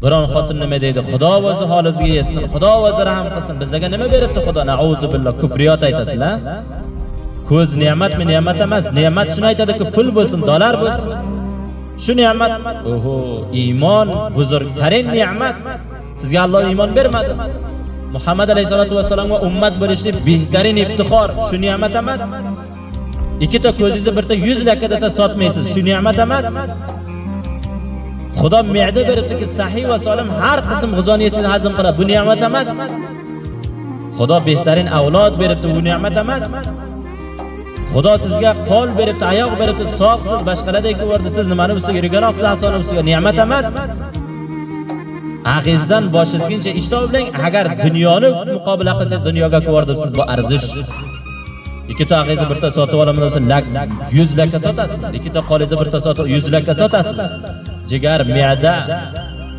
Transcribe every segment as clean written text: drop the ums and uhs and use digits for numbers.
Biron xotin nima deydi? Xudo o'zi holimizga yetsin, Xudo o'zi rahim qilsin. Bizga nima beribdi Xudo? Nauzu billah, kufriyat aytasizlar. Ko'z ne'matmi, ne'mat emas. Ne'mat shuni aytadiki, pul bo'lsin, dollar bo'lsin. Shu ne'mat, oho, iymon buzurgtarin ne'mat. Sizga Alloh iymon bermadi. Muhammad alayhisolatu vasallamga ummat bo'lishlik behtarin iftixor. Shu ne'mat emas. Ikkita ko'zingizni birta 100 lakka desa sotmaysiz. Shu ne'mat emas. Xudo me'da beribdiki, sahih va solim har qism g'izoni yesiz hazm qiladi. Bu ne'mat emas. Xudo behtarin avlod beribdi, bu ne'mat emas. Xudo sizga qo'l beribdi, oyoq beribdi, sog'siz, boshqalardek ko'rdi, siz nimani ustiga yurganoqsiz, asoni ustiga ne'mat emas. Ag'izdan boshingizgacha ishlov bilan agar dunyoni muqobala qilsangiz, dunyoga ko'rdingiz, bu arzish. Ikkita ag'izni birta sotib olaman desa, 100 lakka sotasiz. Ikkita qo'lingizni birta sotib 100 lakka sotasiz. Jigar, me'da,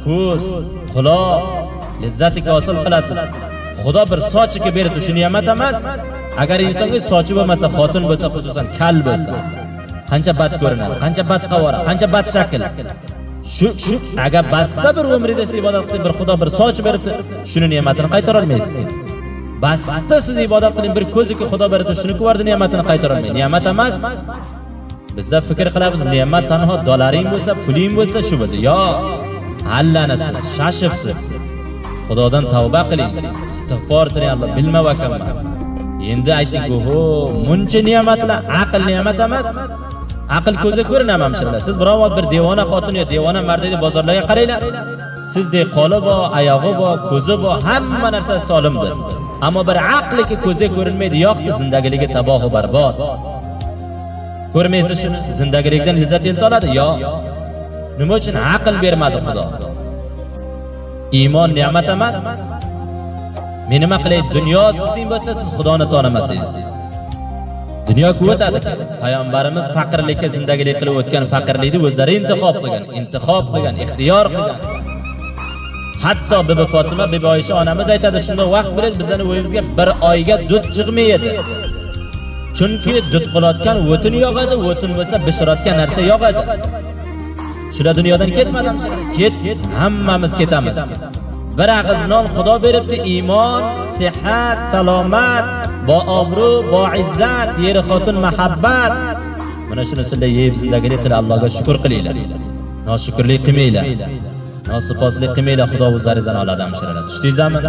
ko'z, quloq lazzatiga hosil qilasiz. Xudo bir sochiga berdi, shu ne'mat emas. Agar insonga sochi bo'lmasa, xotin bo'lsa, xususan kal bo'lsa, qancha bad ko'rinadi, qancha bad qavora, qancha bad shakl. Shu agar basda bir umringiz ibodat qilsangiz, bir Xudo bir soch beribdi, shuni ne'matini qaytara olmaysiz. Basda siz ibodat qiling, bir ko'ziki Xudo beribdi, shuni ko'rdi, ne'matini qaytara olmaysiz. Ne'mat emas. Bizda fikr qilamiz, ne'mat tanho dollaring bo'lsa, puling bo'lsa, shu bo'lsa. Yo, allanibsiz, shashibsiz. Xudodan tavba qiling, istig'for qiling, Alloh bilma va kamma. Endi ayting, oho, muncha ne'matlar, aql ne'mat emas. Aql ko'zga ko'rinadi hamshirlar. Siz birovot bir devona xotin yo devona mardni bozorlarga qaranglar. Sizdek qo'li bor, oyog'i bor, ko'zi bor, hamma narsa solimdir. Ammo bir aqliki ko'zga ko'rinmaydi, yo'qdi, zindagiligi taboh va barbod. Ko'rmaysiz shuni? Zindagilikdan lazzat elta oladi, yo? Nima uchun aql bermadi Xudo? Iymon ne'mat emas. Men nima qilay? Dunyo sizning bo'lsa, siz Xudoni tonimasangiz. Dunyo quvvatadi. Payg'ambarimiz faqirlikka zindagilik qilib o'tgan, faqirlikni o'zlari intihob qilgan, ixtiyor qilgan. Hatto Bibi Fatima, Bibi Oysha onamiz aytadi, shunda vaqt bo'ladi, bizning o'yimizga bir oyga dud chiqmaydi. Chunki dud qilayotgan o'tin yog'adi, o'tin bo'lsa bishirayotgan narsa yog'adi. Shular dunyodan ketmadimi? Ket, hammamiz ketamiz. Bir og'iz non Xudo beribdi, iymon, sihat, salomat, bo obro', bo izzat, yer xotin mahabbat. Mana shuni sizlar yeb zindagini qilib Allohga shukr qilinglar. Noshukrlik qilmanglar. Nosifoslik qilmanglar, Xudo o'zlaringizdan oladi hamshiralar. Tushdingizmi?